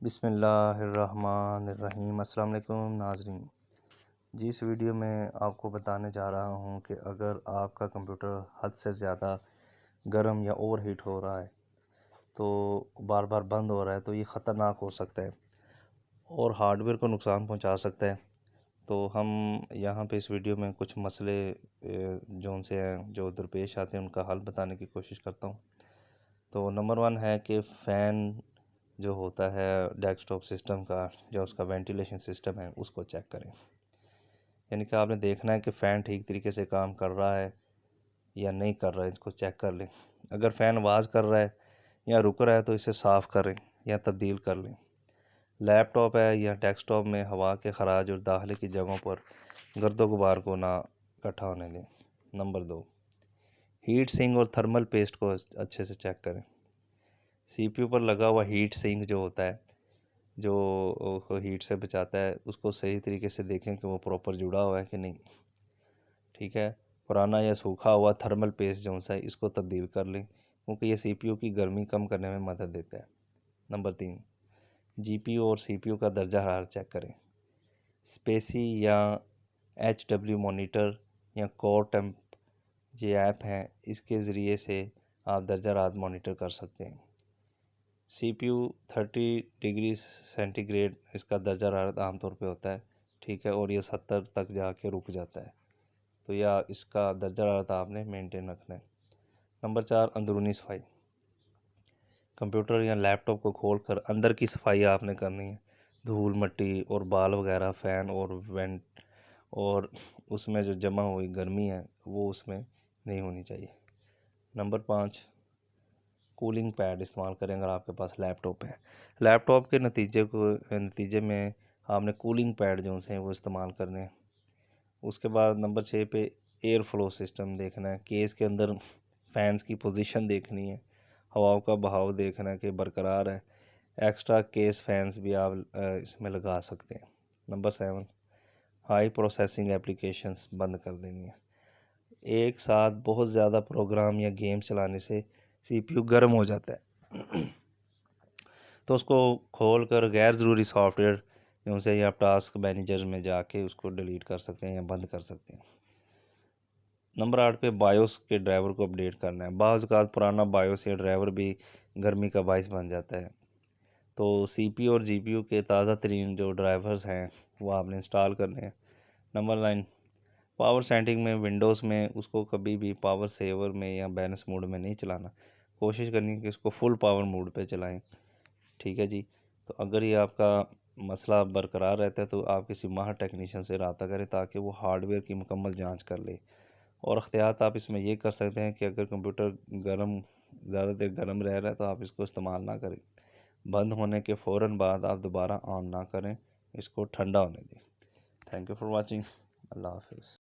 बिस्मिल्लाहिर्रहमानिर्रहीम। अस्सलाम वालेकुम नाज़रीन जी, इस वीडियो में आपको बताने जा रहा हूँ कि अगर आपका कंप्यूटर हद से ज़्यादा गर्म या ओवर हीट हो रहा है, तो बार बार बंद हो रहा है, तो ये ख़तरनाक हो सकता है और हार्डवेयर को नुकसान पहुँचा सकता है। तो हम यहाँ पे इस वीडियो में कुछ मसले जो उनसे हैं, जो दरपेश आते हैं, उनका हल बताने की कोशिश करता हूँ। तो नंबर 1 है कि फ़ैन जो होता है डेस्कटॉप सिस्टम का, जो उसका वेंटिलेशन सिस्टम है, उसको चेक करें। यानी कि आपने देखना है कि फ़ैन ठीक तरीके से काम कर रहा है या नहीं कर रहा है, इसको चेक कर लें। अगर फ़ैन आवाज़ कर रहा है या रुक रहा है तो इसे साफ़ करें या तब्दील कर लें। लैपटॉप है या डेस्कटॉप में हवा के खराज और दाखिले की जगहों पर गर्दो गुबार को ना इकट्ठा होने दें। नंबर 2, हीट सिंक और थर्मल पेस्ट को अच्छे से चेक करें। सीपीयू पर लगा हुआ हीट सिंक जो होता है, जो हीट से बचाता है, उसको सही तरीके से देखें कि वो प्रॉपर जुड़ा हुआ है कि नहीं। ठीक है, पुराना या सूखा हुआ थर्मल पेस्ट जो सा है, इसको तब्दील कर लें, क्योंकि ये सीपीयू की गर्मी कम करने में मदद देता है। नंबर 3, जीपीयू और सीपीयू का दर्जा हरारत चेक करें। स्पेसी या एचडब्ल्यू मॉनिटर या कोर टेम्प ये ऐप हैं, इसके ज़रिए से आप दर्जा हरारत मॉनिटर कर सकते हैं। सीपीयू 30 डिग्री सेंटीग्रेड इसका दर्जा हरारत आमतौर पे होता है, ठीक है, और ये 70 तक जाके रुक जाता है, तो या इसका दर्जा हरारत आपने मेंटेन रखना है। नंबर 4, अंदरूनी सफाई। कंप्यूटर या लैपटॉप को खोलकर अंदर की सफाई आपने करनी है। धूल मिट्टी और बाल वगैरह फ़ैन और वेंट और उसमें जो जमा हुई गर्मी है वो उसमें नहीं होनी चाहिए। नंबर 5, कूलिंग पैड इस्तेमाल करें अगर आपके पास लैपटॉप है। लैपटॉप के नतीजे में आपने कूलिंग पैड जो से हैं वो इस्तेमाल करने हैं। उसके बाद नंबर 6 पे एयर फ्लो सिस्टम देखना है। केस के अंदर फैंस की पोजीशन देखनी है, हवाओं का बहाव देखना है कि बरकरार है। एक्स्ट्रा केस फैंस भी आप इसमें लगा सकते हैं। नंबर 7, हाई प्रोसेसिंग एप्लीकेशंस बंद कर देनी है। एक साथ बहुत ज़्यादा प्रोग्राम या गेम चलाने से सीपीयू गर्म हो जाता है तो उसको खोल कर गैर ज़रूरी सॉफ्टवेयर उनसे या आप टास्क मैनेजर में जाके उसको डिलीट कर सकते हैं या बंद कर सकते हैं। नंबर 8 पे बायोस के ड्राइवर को अपडेट करना है। बाज़ औक़ात पुराना बायोस या ड्राइवर भी गर्मी का बाइस बन जाता है, तो सीपीयू और जीपीयू के ताज़ा तरीन जो ड्राइवर्स हैं वो आपने इंस्टॉल करने हैं। नंबर 9, पावर सेटिंग में विंडोज़ में उसको कभी भी पावर सेवर में या बैलेंस मोड में नहीं चलाना। कोशिश करनी है कि उसको फुल पावर मोड पे चलाएं। ठीक है जी। तो अगर ये आपका मसला बरकरार रहता है तो आप किसी माहिर टेक्नीशियन से रब्ता करें ताकि वो हार्डवेयर की मुकम्मल जांच कर ले। और एहतियात आप इसमें ये कर सकते हैं कि अगर कंप्यूटर ज़्यादा देर गर्म रह रहा है तो आप इसको इस्तेमाल ना करें। बंद होने के फ़ौरन बाद आप दोबारा ऑन ना करें, इसको ठंडा होने दें। Thank you for watching. अल्लाह हाफिज़।